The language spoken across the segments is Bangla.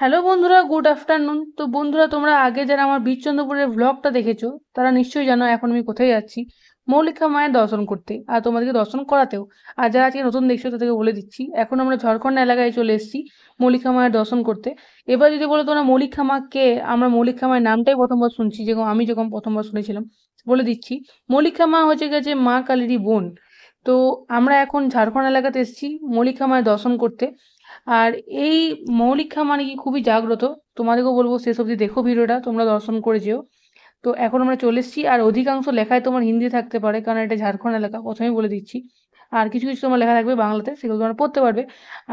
হ্যালো বন্ধুরা, গুড আফটারনুন। তো বন্ধুরা, তোমরা আগে যারা আমার বীরচন্দ্রপুরের ব্লগটা দেখেছো তারা নিশ্চয়ই জানো এখন আমি কোথায় যাচ্ছি। মৌলিকা মায়ের দর্শন করতে, আর তোমাদেরকে দর্শন করাতেও। আর যারা আজকে নতুন দেখছো তাদেরকে বলে দিচ্ছি, এখন আমরা ঝাড়খণ্ড এলাকায় চলে এসেছি মৌলিকা মায়ের দর্শন করতে। এবার যদি বলো তোমরা মৌলিকা মা কে, আমরা মৌলিকা মায়ের নামটাই প্রথমবার শুনছি, যেরকম আমি যখন প্রথমবার শুনেছিলাম। বলে দিচ্ছি, মৌলিকা মা হচ্ছে গেছে মা কালীরই বোন। তো আমরা এখন ঝাড়খণ্ড এলাকাতে এসেছি মৌলিকা মায়ের দর্শন করতে। আর এই মৌলিকা মানে কি খুবই জাগ্রত। তোমাদেরকেও বলবো শেষ অবধি দেখো ভিডিওটা, তোমরা দর্শন করে যেও। তো এখন আমরা চলে এসেছি, আর অধিকাংশ লেখায় তোমার হিন্দি থাকতে পারে কারণ এটা ঝাড়খণ্ড এলাকা, প্রথমেই বলে দিচ্ছি। আর কিছু কিছু তোমার লেখা থাকবে বাংলাতে, সেগুলো তোমরা পড়তে পারবে।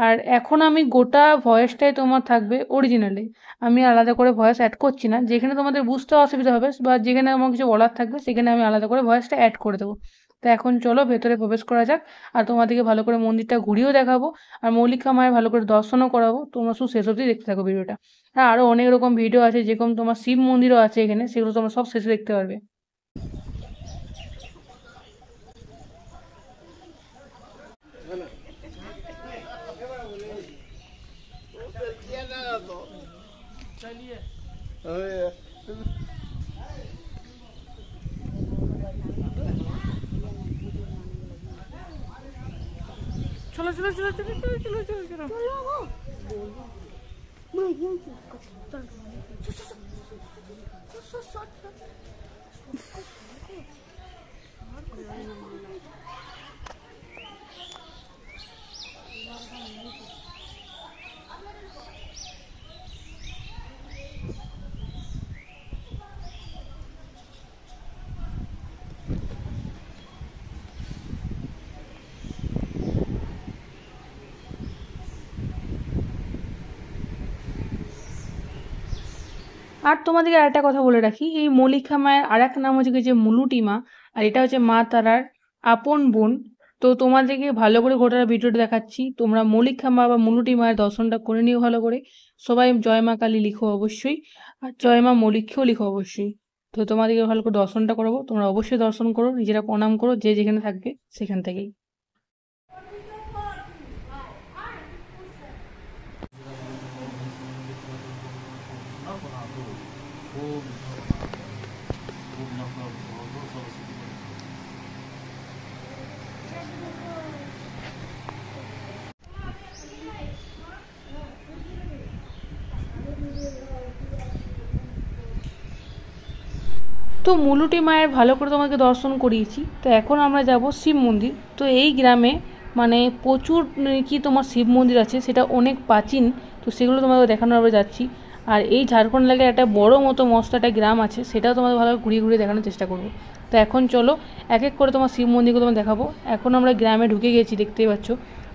আর এখন আমি গোটা ভয়েসটাই তোমার থাকবে অরিজিনালি, আমি আলাদা করে ভয়েস অ্যাড করছি না। যেখানে তোমাদের বুঝতে অসুবিধা হবে বা যেখানে আমার কিছু বলার থাকবে সেখানে আমি আলাদা করে ভয়েসটা অ্যাড করে দেবো। তো এখন চলো ভেতরে প্রবেশ করা যাক। আর তোমাদেরকে ভালো করে মন্দিরটা ঘুরিয়েও দেখাবো, আর মৌলিকা মায়ের ভালো করে দর্শনও করাবো। তোমরা শুধু শেষ অবধি দেখতে থাকো ভিডিওটা। হ্যাঁ, আরো অনেক রকম ভিডিও আছে, যেরকম তোমার শিব মন্দিরও আছে এখানে, সেগুলো তোমরা সব শেষে দেখতে পারবে। চলো চলো চলো চলো চলো চলো চলো চলো। আর তোমাদেরকে আরেকটা কথা বলে রাখি, এই মৌলিকা মায়ের আর এক নাম হচ্ছে যে মুলুটি মা। আর এটা হচ্ছে মা তারার আপন বোন। তো তোমাদেরকে ভালো করে গোটা ভিডিওটা দেখাচ্ছি, তোমরা মৌলিকা মা বা মুলুটি মায়ের দর্শনটা করে নিও ভালো করে। সবাই জয় মা কালী লিখো অবশ্যই, আর জয় মা মৌলিকেও লিখো অবশ্যই। তো তোমাদেরকে ভালো করে দর্শনটা করাবো, তোমরা অবশ্যই দর্শন করো, নিজেরা প্রণাম করো, যে যেখানে থাকবে সেখান থেকেই। তো মুলুটি মায়ের ভালো করে তোমাকে দর্শন করিয়েছি, তো এখন আমরা যাব শিব মন্দির। তো এই গ্রামে মানে প্রচুর কি তোমার শিব মন্দির আছে, সেটা অনেক প্রাচীন। তো সেগুলো তোমাদের দেখানোর আমরা যাচ্ছি। আর এই ঝাড়খণ্ড এলাকায় একটা বড় মতো মস্ত একটা গ্রাম আছে, সেটাও তোমাদের ভালো ঘুরিয়ে ঘুরিয়ে দেখানোর চেষ্টা করবো। তো এখন চলো এক এক করে তোমার শিব মন্দিরগুলো তোমার দেখাবো। এখন আমরা গ্রামে ঢুকে গেছি, দেখতেই পাচ্ছ।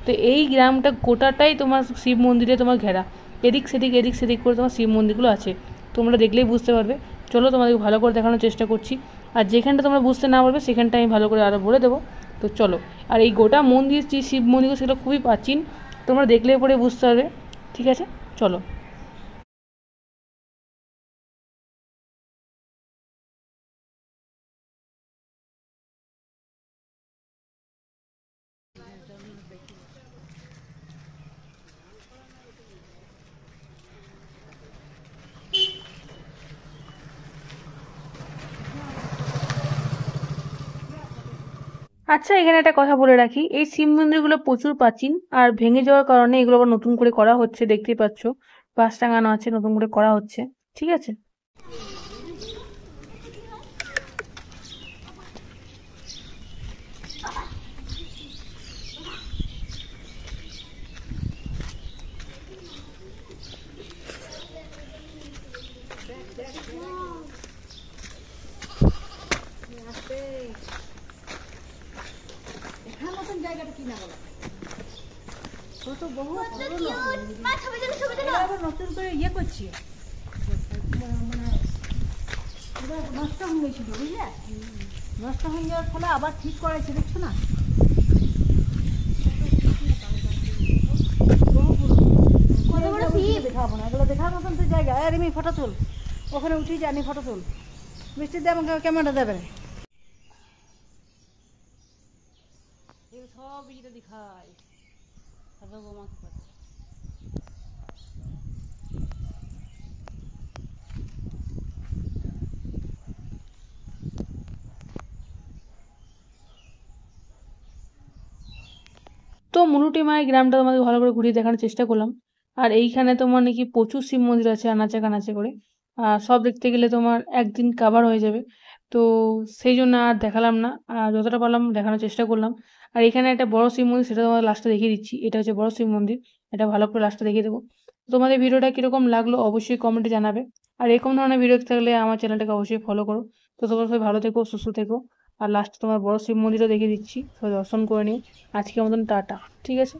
তো এই গ্রামটা গোটাটাই তোমার শিব মন্দিরে তোমার ঘেরা, এদিক সেদিক করে তোমার শিব মন্দিরগুলো আছে, তোমরা দেখলেই বুঝতে পারবে। চলো তোমাদেরকে ভালো করে দেখানোর চেষ্টা করছি। আর যেখানটা তোমরা বুঝতে না পারবে সেখানটা আমি ভালো করে আরও বলে দেবো। তো চলো। আর এই গোটা মন্দির যে শিব মন্দির সেগুলো খুবই প্রাচীন, তোমরা দেখলে পরে বুঝতে পারবে। ঠিক আছে, চলো। আচ্ছা, এখানে একটা কথা বলে রাখি, এই শিব মন্দিরগুলো প্রচুর প্রাচীন, আর ভেঙে যাওয়ার কারণে এগুলো আবার নতুন করে করা হচ্ছে, দেখতেই পাচ্ছ। বাঁশ টাঙানো আছে, নতুন করে করা হচ্ছে। ঠিক আছে। নতুন করে ইয়ে করছি, নষ্ট হয়ে গেছিল বুঝলে, নষ্ট হয়ে যাওয়ার ফলে আবার ঠিক করেছে, দেখছো না? দেখাবো না, এগুলো দেখার মতন তো জায়গা। আর আমি ফটো তুল, ওখানে উঠি জানি ফটো তুল, মিষ্টি দিয়ে আমাকে ক্যামেরাটা দেবে। সব ভিডিও দেখায়, তো মুলুটি মায়ের গ্রামটা তোমাদের ভালো করে ঘুরিয়ে দেখানোর চেষ্টা করলাম। আর এইখানে তোমার নাকি প্রচুর শিব মন্দির আছে আনাচে কানাচে করে। সব দেখতে গেলে তোমার একদিন কাভার হয়ে যাবে। তো সেই জন্য আর দেখালাম না। যতটা পারলাম দেখানোর চেষ্টা করলাম। আর এখানে একটা বড় শিব মন্দির, সেটা তোমাদের লাস্টে দেখিয়ে দিচ্ছি। এটা হচ্ছে বড় শিব মন্দির। এটা ভালো করে লাস্টে দেখিয়ে দেবো। তোমাদের ভিডিওটা কিরকম লাগলো অবশ্যই কমেন্টে জানাবে। আর এরকম ধরনের ভিডিও দেখতে থাকলে আমার চ্যানেলটাকে অবশ্যই ফলো করো। তো তোমরা সবাই ভালো থেকো, সুস্থ থেকো। আর লাস্টে তোমার বড় শিব মন্দিরও দেখিয়ে দিচ্ছি। সবাই দর্শন করে নিও। আজকের মতন টাটা। ঠিক আছে?